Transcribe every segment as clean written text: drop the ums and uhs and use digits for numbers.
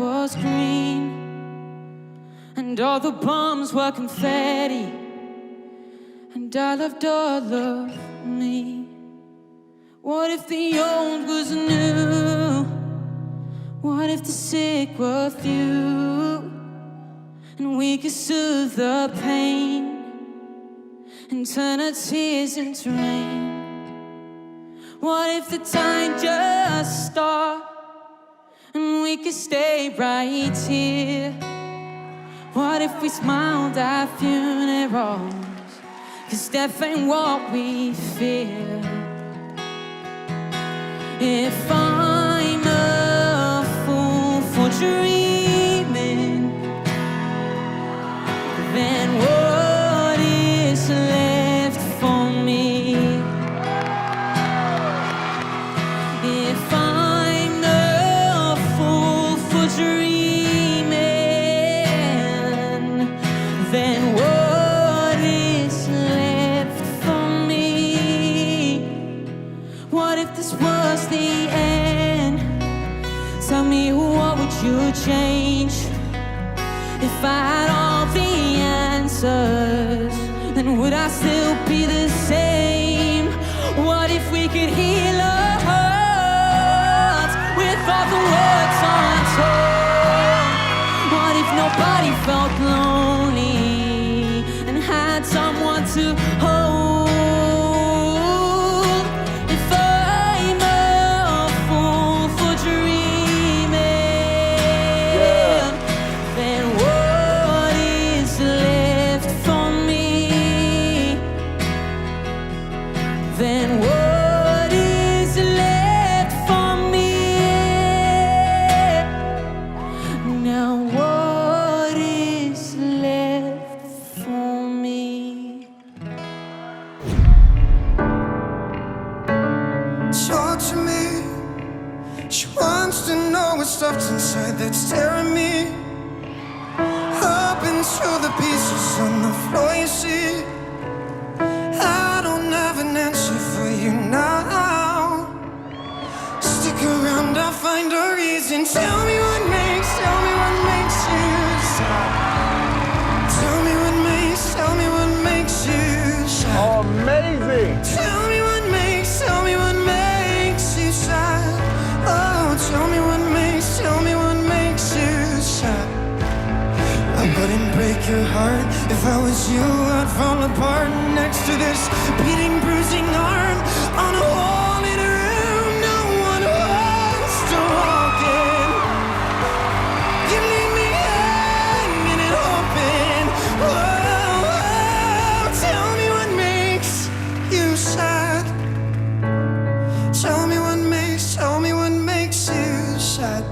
was green, and all the bombs were confetti, and I loved all of me. What if the old was new? What if the sick were few, and we could soothe the pain and turn our tears into rain? What if the time just stopped and we could stay right here? What if we smiled at funerals, 'cause death ain't what we fear? If I'm a fool for dreaming, then what is left for me? If I'm a fool for dreaming, then what is left for me? What if this was the end? Tell me, what would you change? If I had all the answers, then would I still be the same? What if we could heal our hearts with all the words untold? What if nobody felt lonely and had someone to hold? If I'm a fool for dreaming, then what is left for me? Then what is left for me? Now what is left for me? Talk to me. She wants to know what's stuffed inside that's tearing me up into the pieces on the floor, you see. I don't have an answer for you now. Stick around, I'll find a reason. Tell me what makes you stop. Tell me what makes you stop. Amazing! Tell me what makes you sad. Oh, tell me what makes you sad. I wouldn't break your heart. If I was you, I'd fall apart next to this beating, bruising arm on a wall in a room no one wants to walk in. You leave me hanging and open. Whoa, whoa. Tell me what makes you sad. Tell me what makes you sad.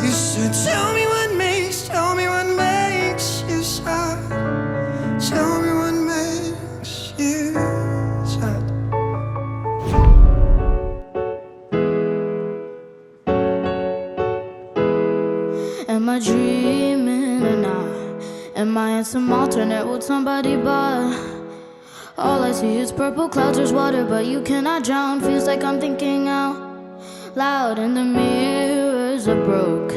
You said, tell me what makes you sad. Tell me what makes you sad. Am I dreaming or not? Am I in some alternate world somebody bought? All I see is purple clouds, there's water, but you cannot drown. Feels like I'm thinking out loud and the mirrors are broke.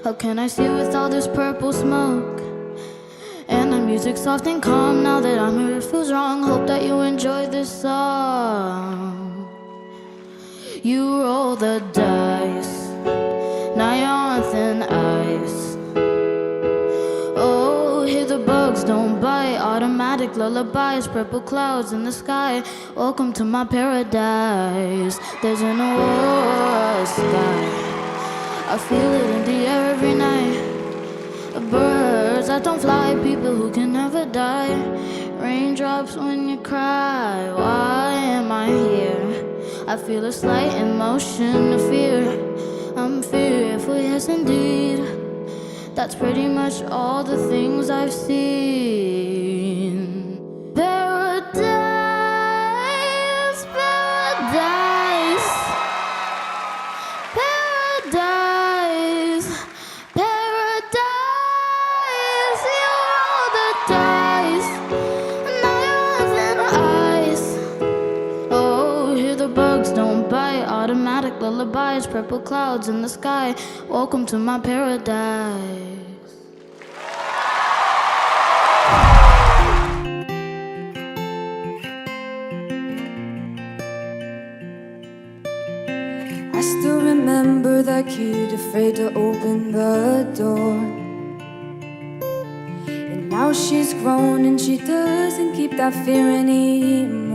How can I see with all this purple smoke? And the music's soft and calm now that I'm here, it feels wrong. Hope that you enjoy this song. You roll the dice, now you're on thin ice. Oh, hear the bugs don't bite. Automatic lullabies, purple clouds in the sky. Welcome to my paradise. There's an aurora sky, I feel it in the air every night. Birds that don't fly, people who can never die. Raindrops when you cry, why am I here? I feel a slight emotion of fear. I'm fearful, yes indeed. That's pretty much all the things I've seen. Paradise, paradise, paradise, paradise. You roll the dice, now you're on thin ice. Oh, hear the bugs don't bite. Automatic lullabies, purple clouds in the sky. Welcome to my paradise. I still remember that kid afraid to open the door. And now she's grown and she doesn't keep that fear anymore.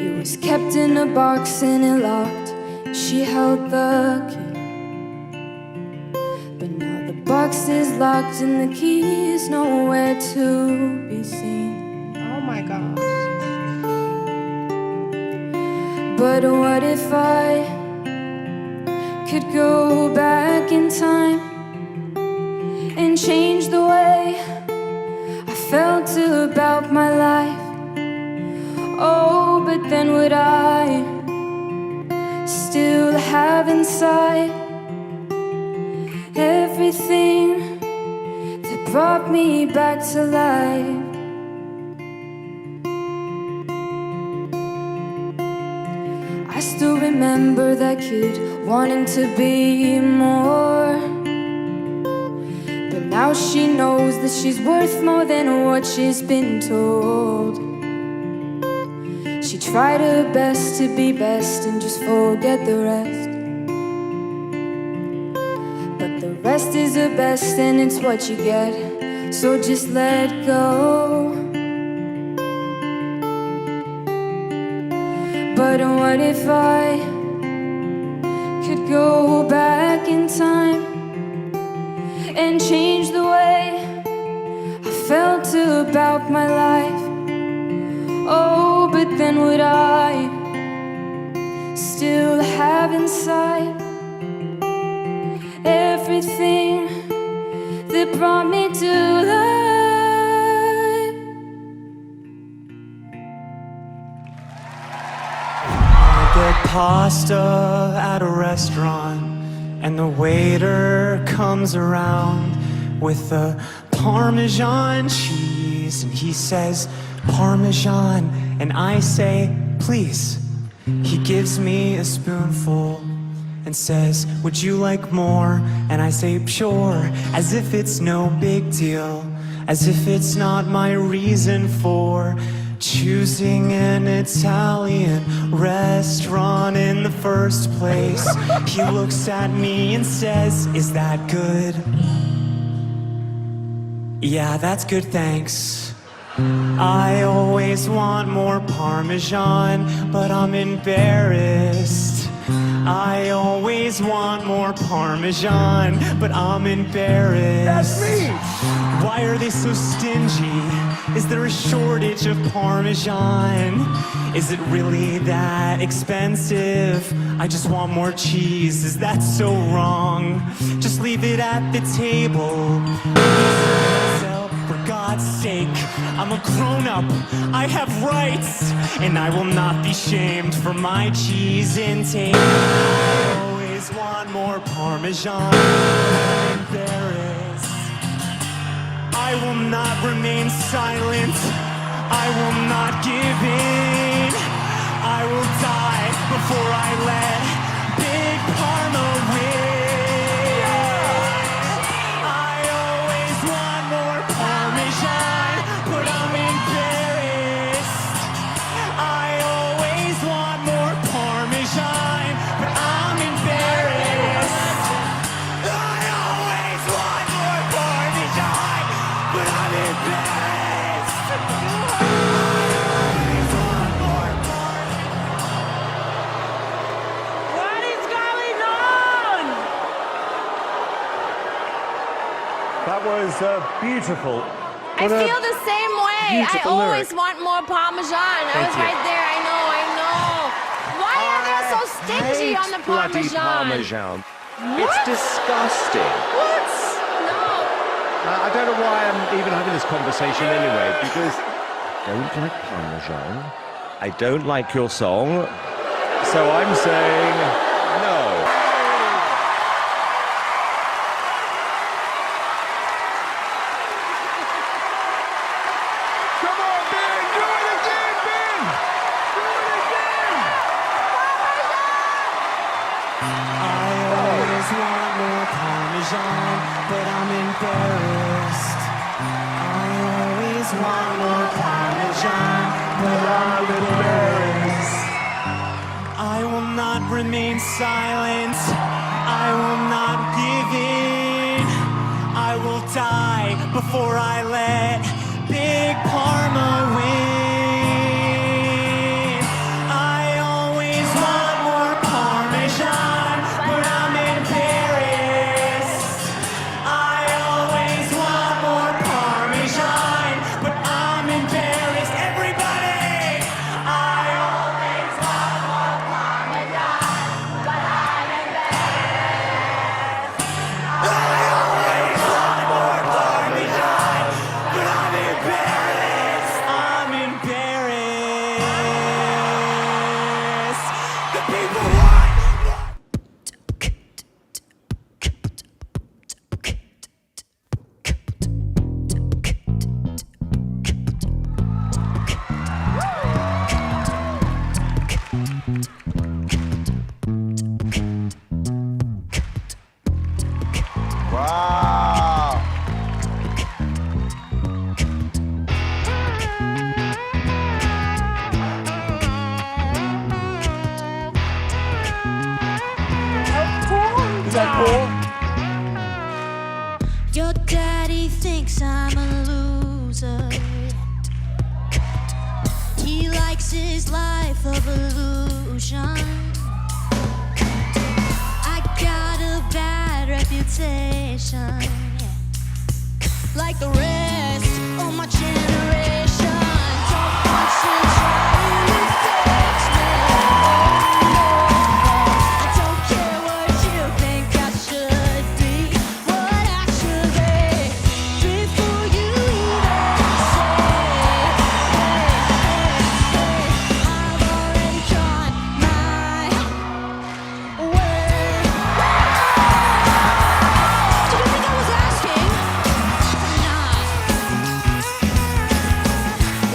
It was kept in a box and it locked, and she held the key. But now the box is locked and the key is nowhere to be seen. Oh my gosh. But what if I could go back in time and change the way I felt about my life? Oh, but then would I still have inside everything that brought me back to life? I still remember that kid wanting to be more. But now she knows that she's worth more than what she's been told. She tried her best to be best and just forget the rest. But the rest is the best and it's what you get, so just let go. But what if I could go back in time and change the way I felt about my life? Oh, but then would I still have inside everything that brought me to life? Get pasta at a restaurant, and the waiter comes around with the Parmesan cheese, and he says, Parmesan, and I say, please. He gives me a spoonful and says, would you like more? And I say, sure, as if it's no big deal, as if it's not my reason for choosing an Italian restaurant in the first place. He looks at me and says, is that good? Yeah, that's good, thanks. I always want more Parmesan, but I'm embarrassed. I always want more Parmesan, but I'm embarrassed. That's me! Why are they so stingy? Is there a shortage of Parmesan? Is it really that expensive? I just want more cheese, is that so wrong? Just leave it at the table. For God's sake, I'm a grown-up, I have rights, and I will not be shamed for my cheese intake. I always want more Parmesan, I'm embarrassed. I will not remain silent, I will not give in. I will die before I let Big Parma win. I always want more Parmesan, but I'm embarrassed. I always want more Parmesan, but I'm embarrassed. I always want more Parmesan, but I'm embarrassed. What is going on? That was beautiful. I What a feel the same way. I beautiful always lyric. want more Parmesan. I Thank was you. right there. I know. Why are they so stingy on the bloody Parmesan? Parmesan. It's disgusting. What? No. I don't know why I'm even having this conversation anyway, because I don't like Parmesan. I don't like your song. So I'm saying no. Come on, Ben! Do it again, Ben! Do it again! but I'm embarrassed. I will not remain silent. I will not give in. I will die before I let Big Parma win. I always want more Parmesan, but I'm embarrassed. I always want more Parmesan, but I'm embarrassed. Everybody! I always want more Parmesan, but I'm embarrassed. I always want more Parmesan, but I'm embarrassed. I'm embarrassed. The people want more. Wow. Is that cool? Your daddy thinks I'm a loser. He likes his life of illusion. I got a bad reputation, like the rest of my generation. Don't want you trying to fix me. I don't care what you think I should be, what I should be, before you even say, I've already gone my way. Did you think I was asking? Nah.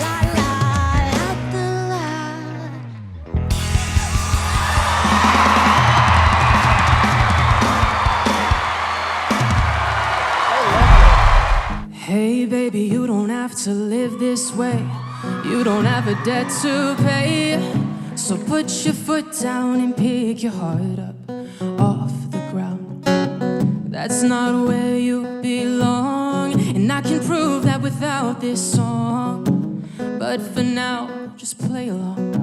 La la la la la. Hey baby, you don't have to live this way. You don't have a debt to pay. So put your foot down and pick your heart up off the ground. That's not where you belong, and I can prove that without this song. But for now, just play along.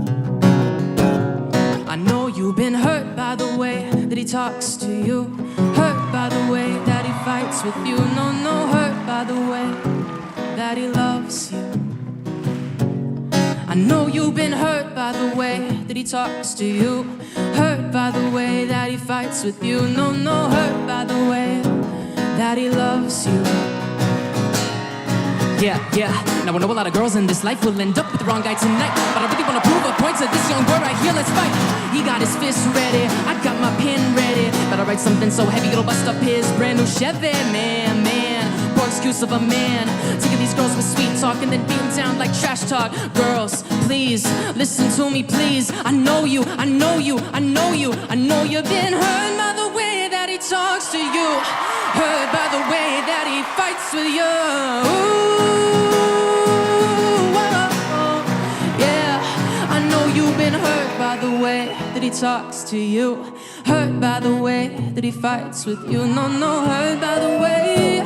I know you've been hurt by the way that he talks to you, hurt by the way that he fights with you. No, hurt by the way that he loves you. I know you've been hurt by the way that he talks to you, hurt by the way that he fights with you. No, hurt by the way that he loves you. Yeah. Now I know a lot of girls in this life will end up with the wrong guy tonight, but I really wanna prove a point to this young boy right here. Let's fight. He got his fist ready, I got my pen ready. Better write something so heavy it'll bust up his brand new Chevy. Man, poor excuse of a man. Sick of these girls with sweet talk and then beat them down like trash talk. Girls, please listen to me, please. I know you've been hurt by the way that he talks to you, hurt by the way that he fights with you. You've been hurt by the way that he talks to you, hurt by the way that he fights with you. No, hurt by the way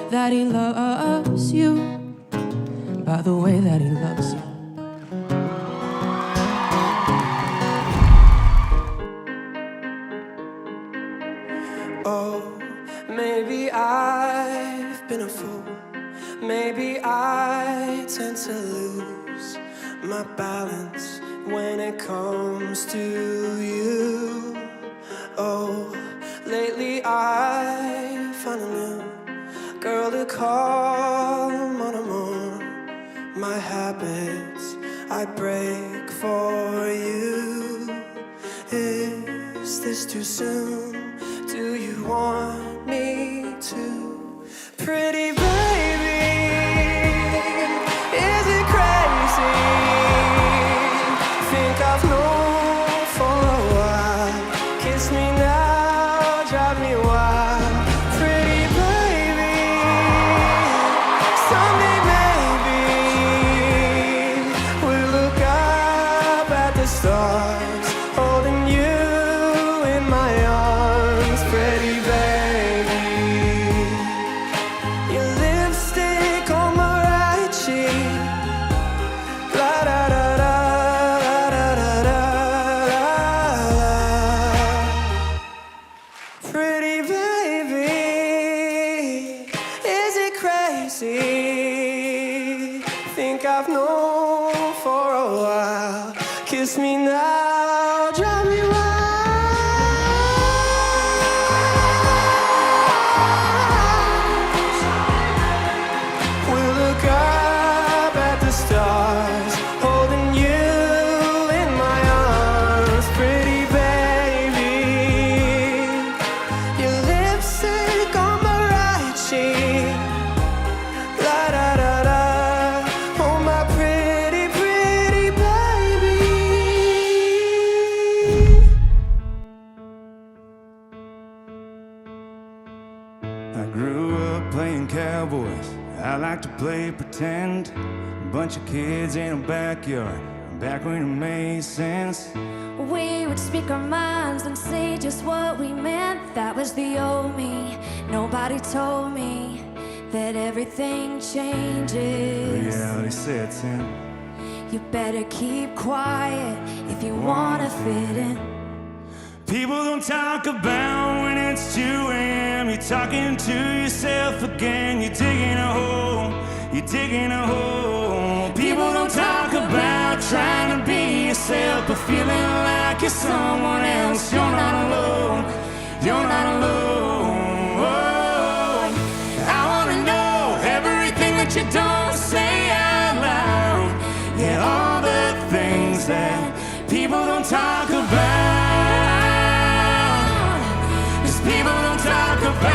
that he loves you, by the way that he loves you. Oh, maybe I've been a fool. Maybe I tend to lose my balance when it comes to you. Oh, lately I found a new girl to call mon amour. My habits I break for you. Is this too soon? Do you want me to? Pretty baby, is it crazy? Think I've known for a while. Kiss me now, drive me wild. Pretty baby, someday maybe we'll look I've known for a while. Kiss me now, drive me wild. We'll look up at the stars, holding you in my arms, pretty baby. Your lipstick on my right cheek, la da da da. Oh my pretty, pretty baby. I grew up playing cowboys. I like to play pretend. A bunch of kids in a backyard, back when it made sense. We would speak our minds and say just what we meant. That was the old me. Nobody told me that everything changes. Reality sets in. You better keep quiet if you wanna fit in. People don't talk about when it's 2 a.m. You're talking to yourself again. You're digging a hole. You're digging a hole. People don't talk about trying to be yourself, but feeling like you're someone else. You're not alone. You're not alone. Oh, I wanna know everything that you don't say out loud. Yeah, all the things that people don't talk about. People don't talk about.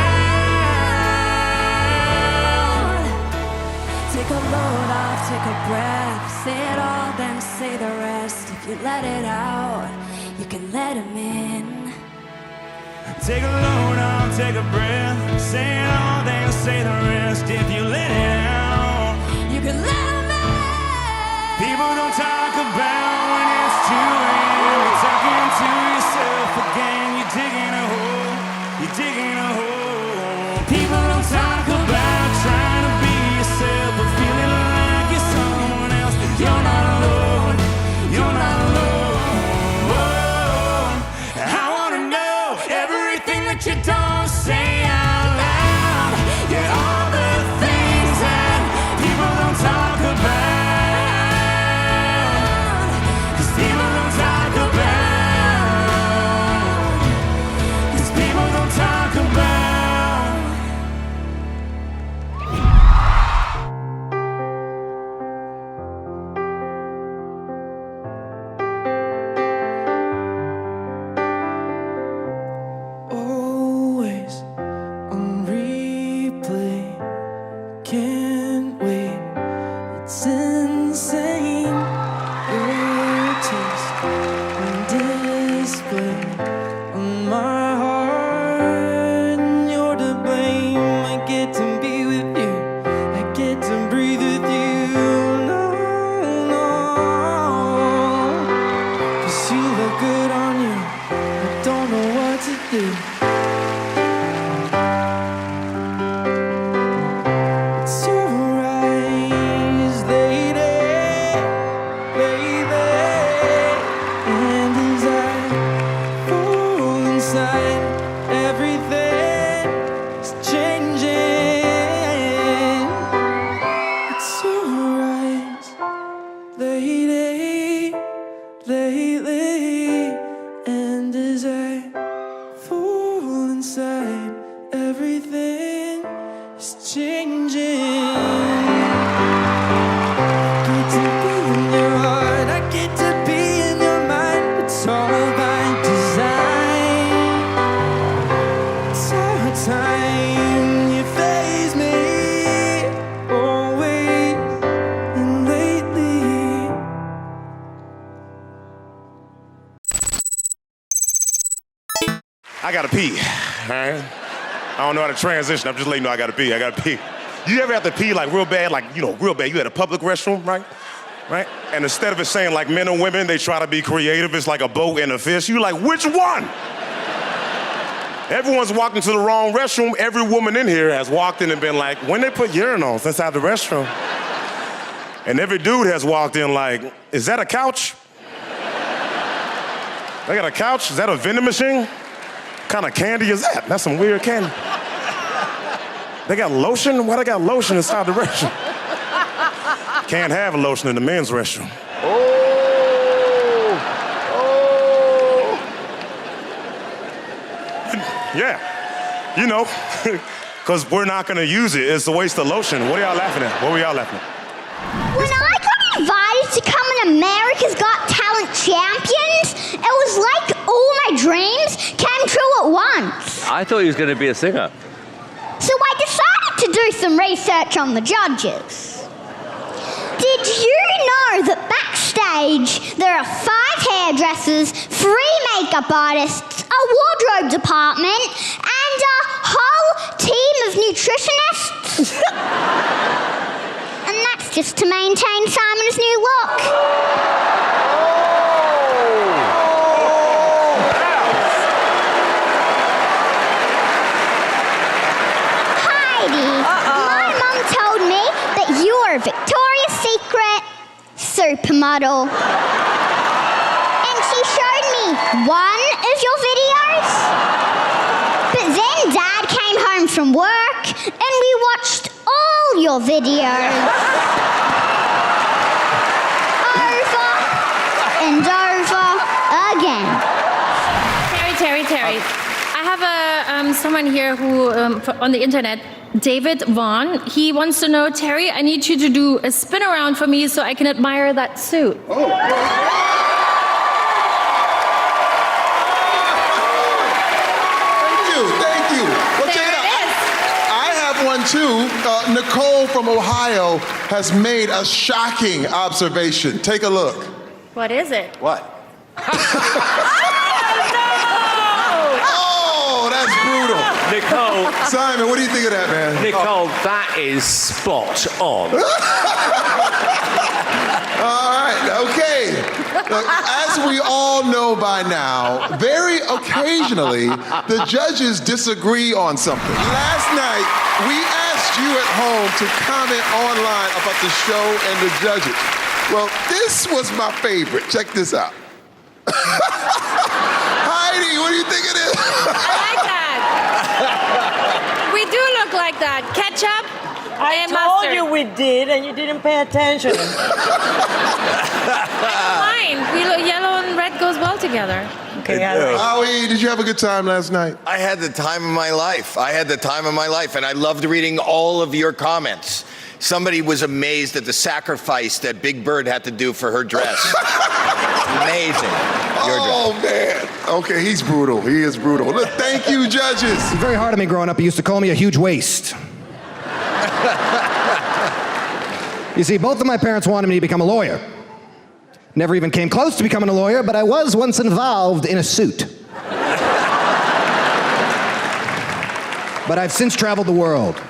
Take a load off, take a breath. Say it all, then say the rest. If you let it out, you can let him in. Take a load off, take a breath. Say it all, then say the rest. If you let it out, You can let him in. people don't talk about when it's 2 a.m. You're talking to yourself again. You're digging a hole. You're digging a hole. People don't talk about trying to be yourself, but feeling like you're someone else. You're not alone. You're not alone. Whoa. I wanna know everything that you don't say out loud. Yeah, all the things that people don't talk about. 'Cause people don't talk about. 'Cause people don't talk about. Always on replay, can't wait. It's insane. Your taste on display on my heart. You're to blame. I get to be with you. I get to breathe with you. No, no. 'Cause you look good on you. I don't know what to do. It's your eyes, lady, lady. And as I fall inside, everything is changing. It's your eyes, lady, lately. And as I fall inside, everything is changing. Get to be in your heart, I get to be in your mind. It's all by design. It's our time, you faze me, always and lately. I gotta pee, all right? I don't know how to transition. I'm just letting you know I gotta pee. I gotta pee. You ever have to pee like real bad? Like, you know, real bad. You at a public restroom, right? Right? And instead of it saying like men or women, they try to be creative. It's like a boat and a fish. You like, which one? Everyone's walked into the wrong restroom. Every woman in here has walked in and been like, when they put urinals inside the restroom? And every dude has walked in like, is that a couch? They got a couch? Is that a vending machine? What kind of candy is that? That's some weird candy. They got lotion? Why they got lotion inside the restroom? Can't have a lotion in the men's restroom. Yeah, you know, because we're not gonna use it. It's a waste of lotion. What are y'all laughing at? What were y'all laughing at? When I got invited to come on America's Got Talent Champions, it was like all my dreams came true at once. I thought he was going to be a singer. So I decided to do some research on the judges. Did you know that backstage there are 5 hairdressers, 3 makeup artists, a wardrobe department, and a whole team of nutritionists? And that's just to maintain Simon's new look. Heidi, my mum told me that you are a Victoria's Secret supermodel. And she showed me one of your videos. But then Dad came home from work and we watched all your videos. Over and over again. Terry. I have someone here who, on the internet, David Vaughn. He wants to know, Terry, I need you to do a spin around for me so I can admire that suit. Oh. Thank you. Well, check it out. I have one too. Nicole from Ohio has made a shocking observation. Take a look. What is it? What? Oh, that's brutal. Nicole. Simon, what do you think of that, man? Nicole, that is spot on. All right, okay. Look, as we all know by now, very occasionally, the judges disagree on something. Last night, we asked you at home to comment online about the show and the judges. Well, this was my favorite. Check this out. Heidi, what do you think of this? I like that. We do look like that. Ketchup and told mustard. you we did, and you didn't pay attention. Fine. We look, yellow and red goes well together. Okay, Howie, did you have a good time last night? I had the time of my life. And I loved reading all of your comments. Somebody was amazed at the sacrifice that Big Bird had to do for her dress. Amazing. Your dress. Oh, man. Okay, he's brutal. He is brutal. Look, thank you, judges. It was very hard on me growing up. He used to call me a huge waste. You see, both of my parents wanted me to become a lawyer. Never even came close to becoming a lawyer, but I was once involved in a suit. But I've since traveled the world.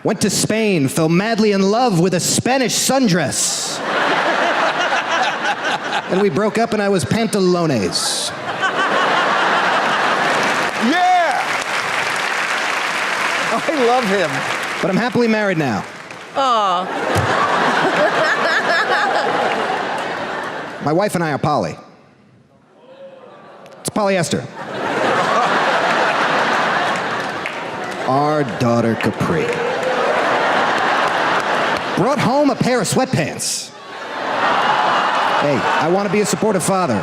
Went to Spain, fell madly in love with a Spanish sundress. And we broke up and I was pantalones. Yeah! I love him. But I'm happily married now. Oh. My wife and I are poly. It's polyester. Our daughter Capri brought home a pair of sweatpants. Hey, I want to be a supportive father,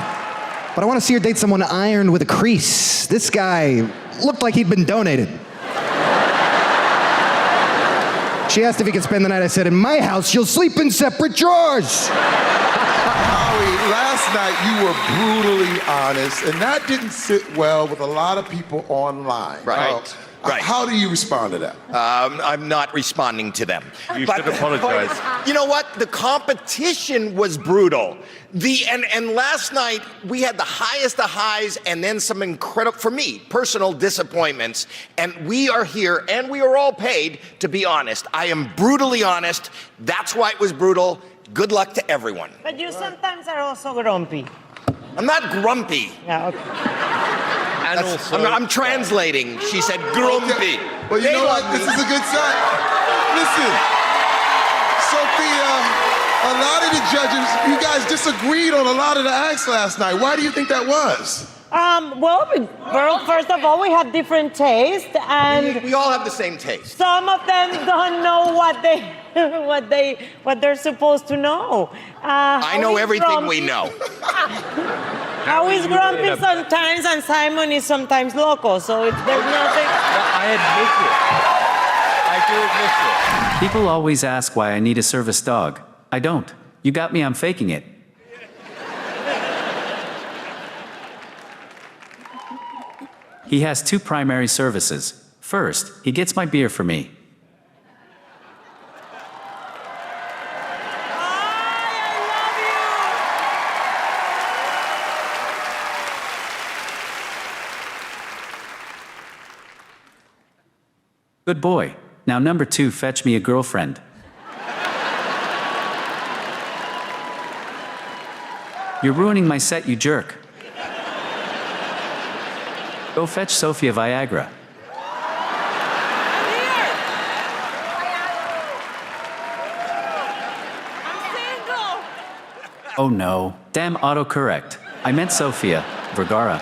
but I want to see her date someone ironed with a crease. This guy looked like he'd been donated. She asked if he could spend the night. I said, in my house, you'll sleep in separate drawers. Howie, last night you were brutally honest, and that didn't sit well with a lot of people online. Right. Right. How do you respond to that? I'm not responding to them. You should apologize. You know what? The competition was brutal. And last night we had the highest of highs and then some incredible, for me, personal disappointments. And we are here and we are all paid to be honest. I am brutally honest. That's why it was brutal. Good luck to everyone. But you sometimes are also grumpy. I'm not grumpy. Yeah, okay. And also, I'm translating. She said grumpy. Well, you know what? This is a good sign. Listen, Sofia, a lot of the judges, you guys disagreed on a lot of the acts last night. Why do you think that was? Well, first of all, we have different tastes, and We all have the same taste. some of them don't know what they're supposed to know. I know everything we know. Howie's grumpy sometimes, and Simon is sometimes loco. So there's nothing. I admit it. I do admit it. People always ask why I need a service dog. I don't. You got me, I'm faking it. He has two primary services. First, he gets my beer for me. Good boy. Now number two, fetch me a girlfriend. You're ruining my set, you jerk. Go fetch Sofia Viagra. Oh no. Damn autocorrect. I meant Sofia. Vergara.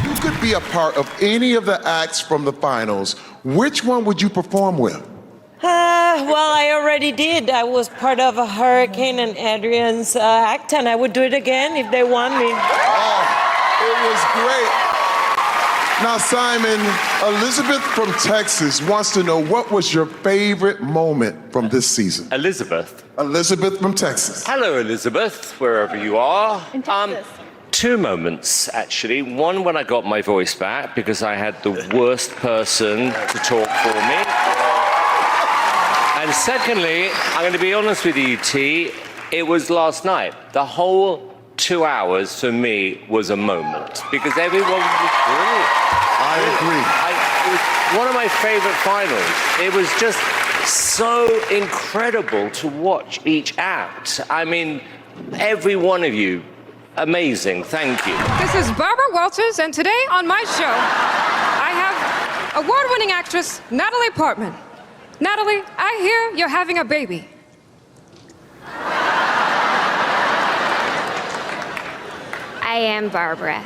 You could be a part of any of the acts from the finals. Which one would you perform with? Well, I already did. I was part of a Hurricane and Adrian's act, and I would do it again if they want me. Oh, it was great. Now, Simon, Elizabeth from Texas wants to know, what was your favorite moment from this season? Elizabeth. Elizabeth from Texas. Hello, Elizabeth, wherever you are. In Texas. Two moments, actually. One, when I got my voice back, because I had the worst person to talk for me. And secondly, I'm going to be honest with you, T, it was last night. The whole 2 hours for me was a moment, because everyone was brilliant. I agree. It was one of my favorite finals. It was just so incredible to watch each act. I mean, every one of you, amazing. Thank you. This is Barbara Walters, and today on my show, I have award-winning actress Natalie Portman. Natalie, I hear you're having a baby. I am Barbara.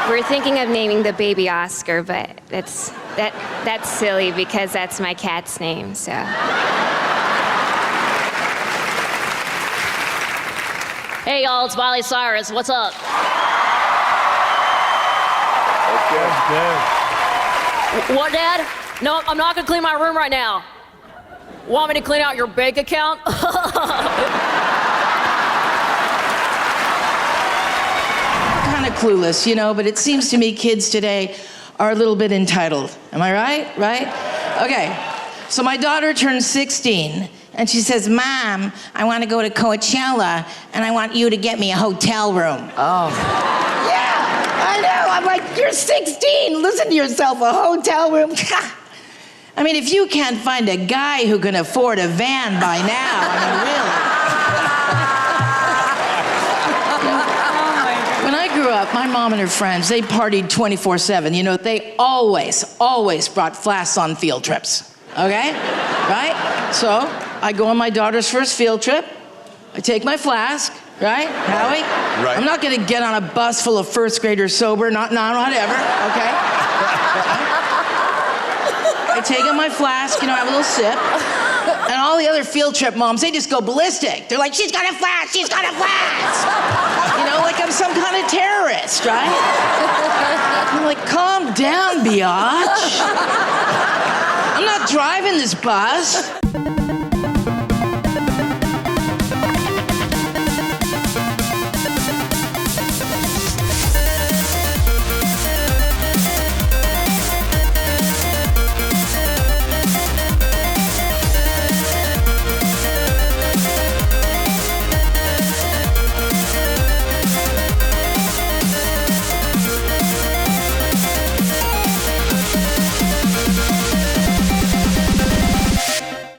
We're thinking of naming the baby Oscar, but that's silly because that's my cat's name, so. Hey y'all, it's Miley Cyrus. What's up? Okay. What, Dad? No, I'm not gonna clean my room right now. Want me to clean out your bank account? Kind of clueless, you know, but it seems to me kids today are a little bit entitled. Am I right? Right? Okay, so my daughter turns 16, and she says, Mom, I want to go to Coachella, and I want you to get me a hotel room. Oh. Yeah, I know. I'm like, you're 16. Listen to yourself, a hotel room. I mean, if you can't find a guy who can afford a van by now, I mean, really. When I grew up, my mom and her friends, they partied 24/7. You know, they always brought flasks on field trips. Okay? Right? So I go on my daughter's first field trip. I take my flask, right, Howie? Right. I'm not gonna get on a bus full of first graders sober, whatever, okay? I take out my flask, you know, I have a little sip. And all the other field trip moms, they just go ballistic. They're like, she's got a flask, she's got a flask. You know, like I'm some kind of terrorist, right? I'm like, calm down, biatch. I'm not driving this bus.